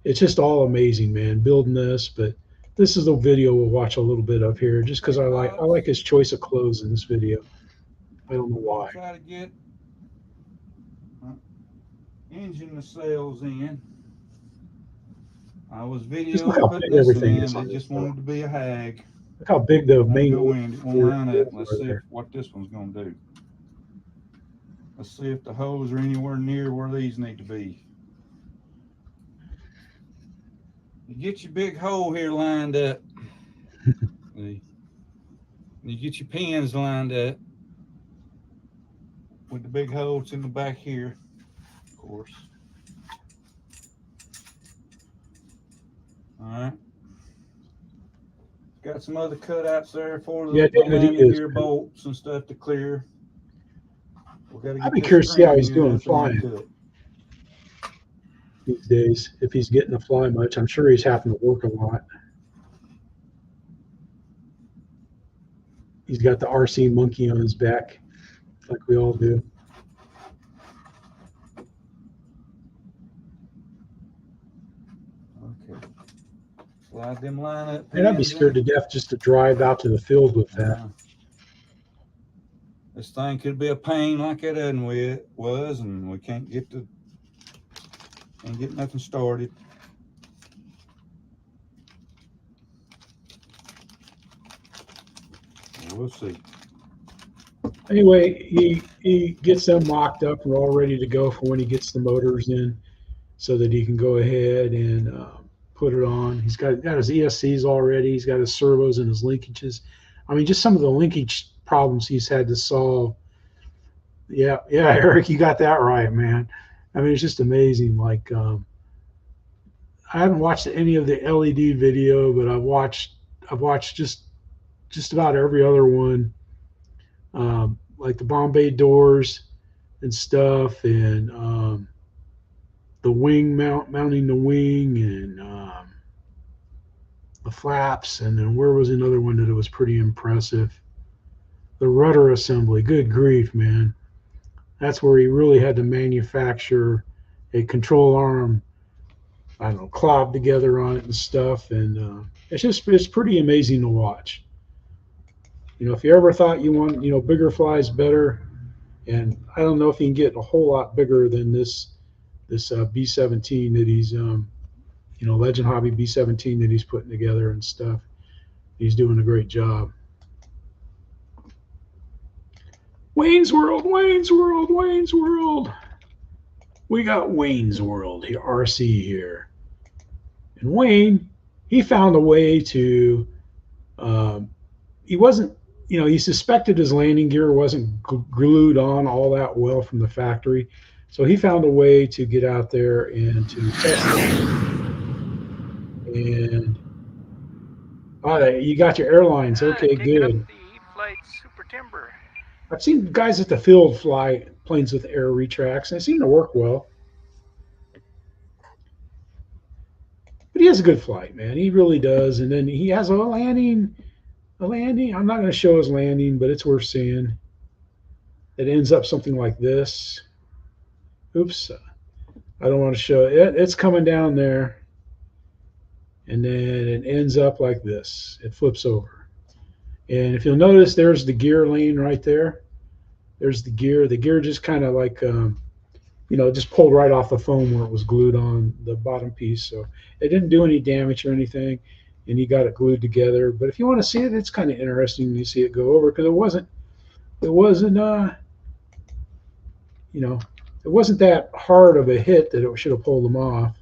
It's just all amazing, man, building this. But this is the video we'll watch a little bit of here, just because I like his choice of clothes in this video. I don't know why. Try to get engine nacelles in. I was videoing putting this in. They just wanted to be a hag. Look how big the main line up. Let's see what this one's going to do. Let's see if the hose are anywhere near where these need to be. You get your big hole here lined up. You get your pins lined up with the big holes in the back here, of course. All right. Got some other cutouts there for the gear bolts and stuff to clear. I'd be curious to see how he's doing flying these days. If he's getting to fly much, I'm sure he's having to work a lot. He's got the RC monkey on his back, like we all do. Okay. Slide them line up. And I'd be scared to death just to drive out to the field with that. This thing could be a pain like it was, and we can't get nothing started. we'll see. Anyway, he gets them mocked up and all ready to go for when he gets the motors in, so that he can go ahead and put it on. He's got his ESCs already. He's got his servos and his linkages. I mean, just some of the linkage problems he's had to solve. Yeah, Eric, you got that right, man. I mean, it's just amazing. Like, I haven't watched any of the LED video, but I've watched just about every other one, like the Bombay doors and stuff, and the wing mounting the wing, and the flaps, and then where was another one that was pretty impressive? The rudder assembly. Good grief, man. That's where he really had to manufacture a control arm, I don't know, clob together on it and stuff, and it's pretty amazing to watch. You know, if you ever thought you want, you know, bigger flies better, and I don't know if he can get a whole lot bigger than this B-17 that he's, you know, Legend Hobby B-17 that he's putting together and stuff. He's doing a great job. Wayne's World, Wayne's World, Wayne's World. We got Wayne's World here, RC here. And Wayne, he found a way to, he wasn't, you know, he suspected his landing gear wasn't glued on all that well from the factory. So he found a way to get out there and to test it. And you got your airlines. Okay, good. I've seen guys at the field fly planes with air retracts, and they seem to work well. But he has a good flight, man. He really does. And then he has a landing. I'm not going to show his landing, but it's worth seeing. It ends up something like this. Oops. I don't want to show it. It's coming down there. And then it ends up like this. It flips over. And if you'll notice, there's the gear lane right there. There's the gear. The gear just kind of like, you know, just pulled right off the foam where it was glued on the bottom piece. So it didn't do any damage or anything, and he got it glued together. But if you want to see it, it's kind of interesting when you see it go over, because it wasn't, you know, it wasn't that hard of a hit that it should have pulled them off.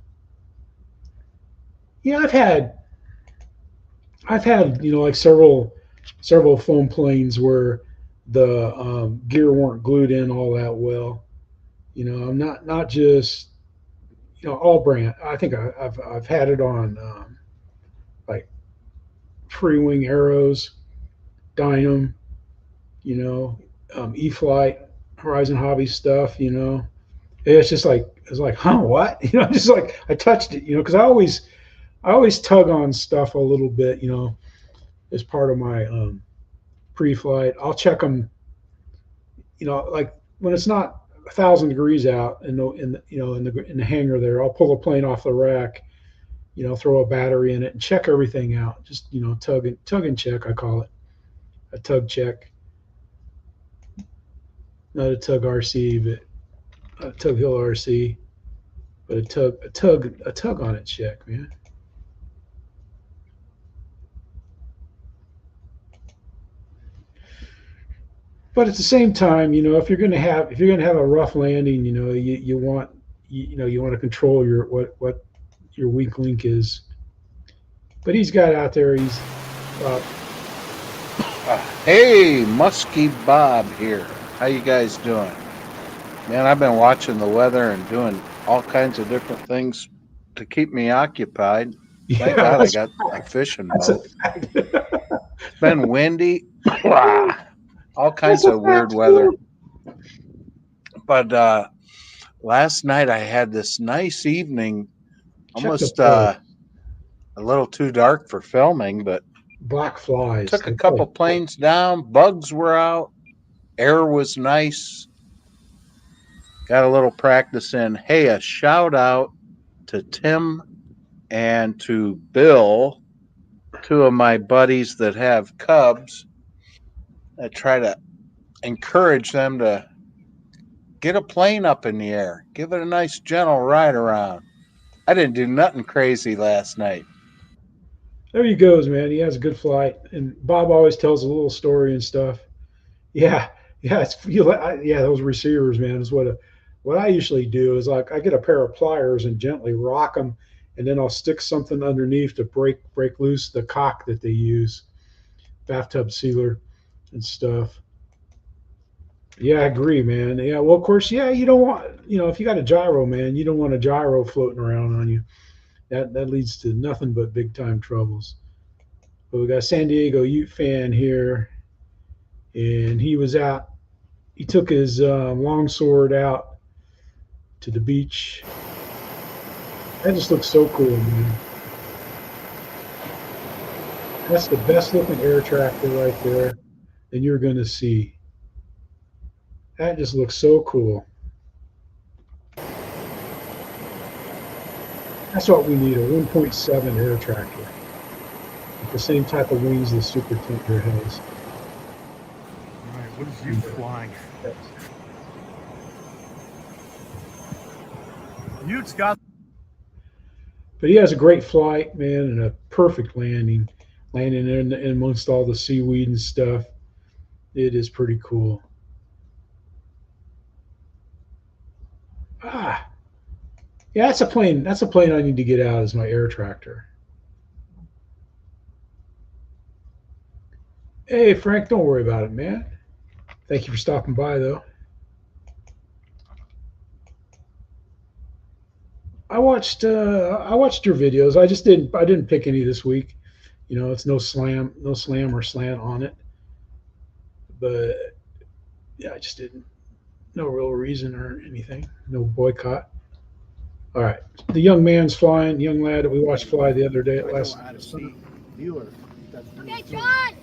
Yeah, I've had, you know, like several foam planes where the gear weren't glued in all that well. You know, I'm not just, you know, all brand. I think I've had it on like Free Wing Arrows, Dynam, you know, E-Flight, Horizon Hobby stuff. You know, it's just like, it's like, huh, what? You know, just like I touched it, you know, because I always tug on stuff a little bit, you know, as part of my pre-flight. I'll check them, you know, like when it's not 1,000 degrees out in the hangar there, I'll pull a plane off the rack, you know, throw a battery in it and check everything out. Just, you know, tug and check, I call it. A tug check. Not a tug RC, but a tug hill RC, but a tug on it check, man. But at the same time, you know, if you're going to have a rough landing, you know, you want to control what your weak link is. But he's got out there. He's hey, Muskie Bob here. How you guys doing? Man, I've been watching the weather and doing all kinds of different things to keep me occupied. Thank God I got a fishing boat. It's been windy. All kinds of weird weather. But last night I had this nice evening, almost a little too dark for filming, but black flies. Took a couple planes down, bugs were out, air was nice. Got a little practice in. Hey, a shout out to Tim and to Bill, two of my buddies that have Cubs. I try to encourage them to get a plane up in the air. Give it a nice, gentle ride around. I didn't do nothing crazy last night. There he goes, man. He has a good flight, and Bob always tells a little story and stuff. Yeah, yeah, yeah. Those receivers, man, is what I usually do is like I get a pair of pliers and gently rock them, and then I'll stick something underneath to break loose the cock that they use, bathtub sealer and stuff. Yeah, I agree, man. Yeah, well, of course, yeah, you don't want, if you got a gyro, man, you don't want a gyro floating around on you. That leads to nothing but big time troubles. But we got San Diego Ute fan here, and he was out. He took his longsword out to the beach. That just looks so cool, man. That's the best looking air tractor right there that you're going to see. That just looks so cool. That's what we need, a 1.7 air tractor with the same type of wings the Super Tinker has. All right, what is you flying? Ute's got. But he has a great flight, man, and a perfect landing in amongst all the seaweed and stuff. It is pretty cool. Yeah, that's a plane. That's a plane I need to get out as my air tractor. Hey, Frank, don't worry about it, man. Thank you for stopping by, though. I watched your videos. I didn't pick any this week. It's no slam or slant on it. But yeah, I just didn't. No real reason or anything. No boycott. All right, the young man's flying. The young lad that we watched fly the other day at last. Okay, John,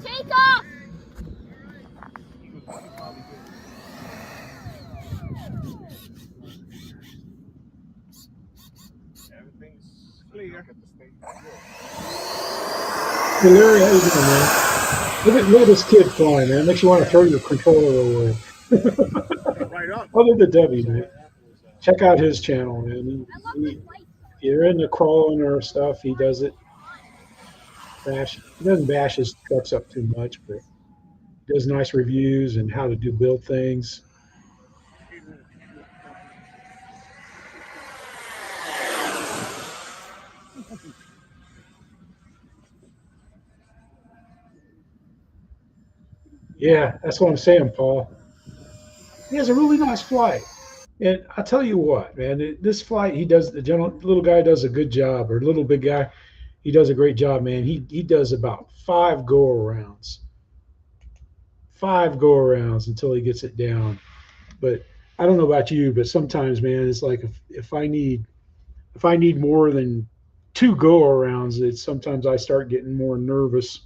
take off. Everything's clear. Hey, Larry, how you doing, man? Look at this kid flying, man. Makes you want to throw your controller away. Right on. Other than Debbie, man. Check out his channel, man. If you're into crawling or stuff, he does it. He doesn't bash his trucks up too much, but he does nice reviews and how to build things. Yeah, that's what I'm saying, Paul. He has a really nice flight. And I tell you what, man, this flight, the little guy does a good job, or little big guy, he does a great job, man. He does about 5 go-arounds. 5 go-arounds until he gets it down. But I don't know about you, but sometimes, man, it's like if I need more than 2 go-arounds, sometimes I start getting more nervous.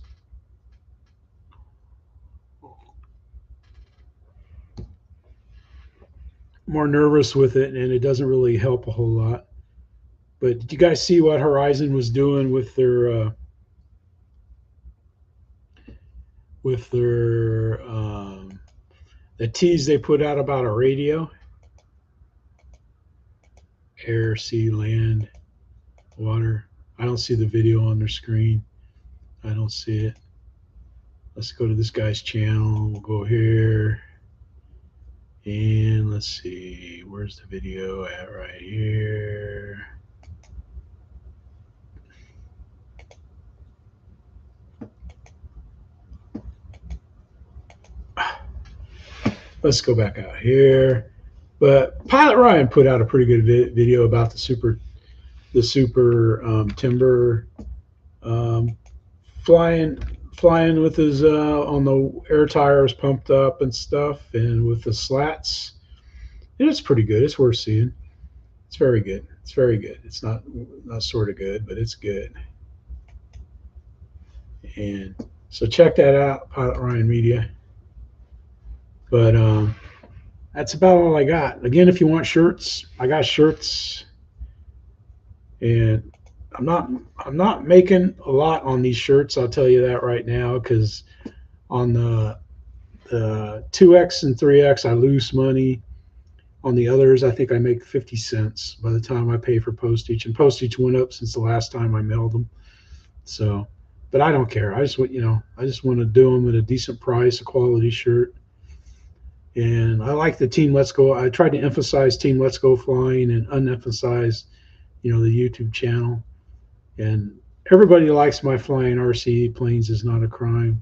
With it, and it doesn't really help a whole lot. But did you guys see what Horizon was doing with their the tease they put out about a radio? Air, sea, land, water. I don't see the video on their screen. I don't see it. Let's go to this guy's channel. We'll go here. And let's see, where's the video at? Right here. Let's go back out here. But Pilot Ryan put out a pretty good video about the super Timber flying with his on the air tires pumped up and stuff, and with the slats. It's pretty good. It's worth seeing. It's very good. It's very good. It's not sort of good, but it's good. And so check that out, Pilot Ryan Media. But that's about all I got. Again, if you want shirts, I got shirts, and I'm not making a lot on these shirts. I'll tell you that right now, because on the 2X and 3X I lose money. On the others, I think I make 50 cents by the time I pay for postage, and postage went up since the last time I mailed them. So, but I don't care. I just want, I just want to do them at a decent price, a quality shirt. And I like the Team Let's Go. I tried to emphasize Team Let's Go Flying and unemphasize, the YouTube channel. And everybody likes my flying RC planes is not a crime.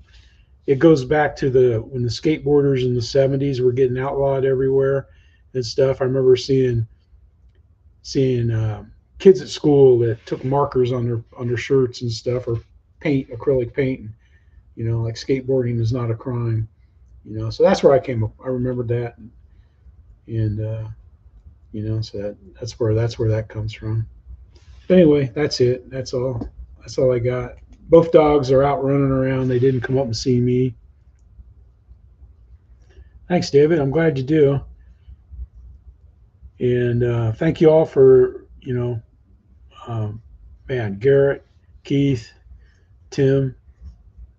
It goes back to when the skateboarders in the 70s were getting outlawed everywhere and stuff. I remember seeing kids at school that took markers on their shirts and stuff, or paint, acrylic paint. Like skateboarding is not a crime. So that's where I came up. I remembered that, and so that's where that comes from. But anyway, that's it. That's all. That's all I got. Both dogs are out running around. They didn't come up and see me. Thanks, David. I'm glad you do. And thank you all for, Garrett, Keith, Tim,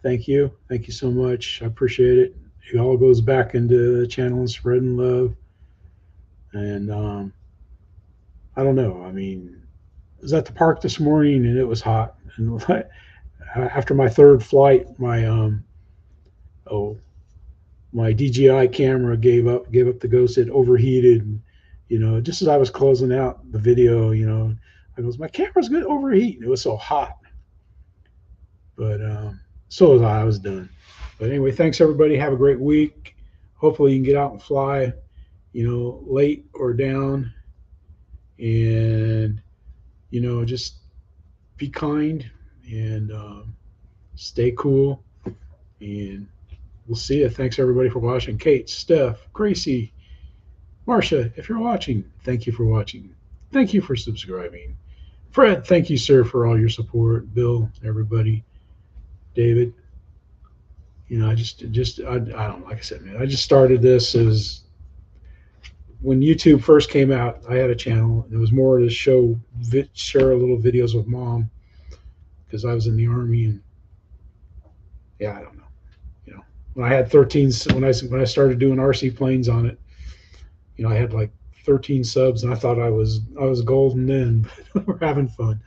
thank you. Thank you so much. I appreciate it. It all goes back into the channel and spreading love. And I don't know. I mean, I was at the park this morning and it was hot. And after my third flight, my DJI camera gave up the ghost. It overheated. And, just as I was closing out the video, I goes, my camera's going to overheat. It was so hot. But so was I was done. But anyway, thanks everybody. Have a great week. Hopefully you can get out and fly, late or down. And, just be kind and stay cool. And we'll see you. Thanks everybody for watching. Kate, Steph, Gracie, Marcia, if you're watching, thank you for watching. Thank you for subscribing. Fred, thank you, sir, for all your support. Bill, everybody. David. I don't, like I said, man, I just started this as when YouTube first came out. I had a channel, and it was more to share little videos with Mom, because I was in the Army, and I don't know. When I had 13, when I started doing RC planes on it, I had like 13 subs, and I thought I was golden then. But we're having fun.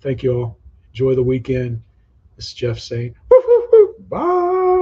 Thank you all. Enjoy the weekend. This is Jeff saying, woo, woo, woo. Bye.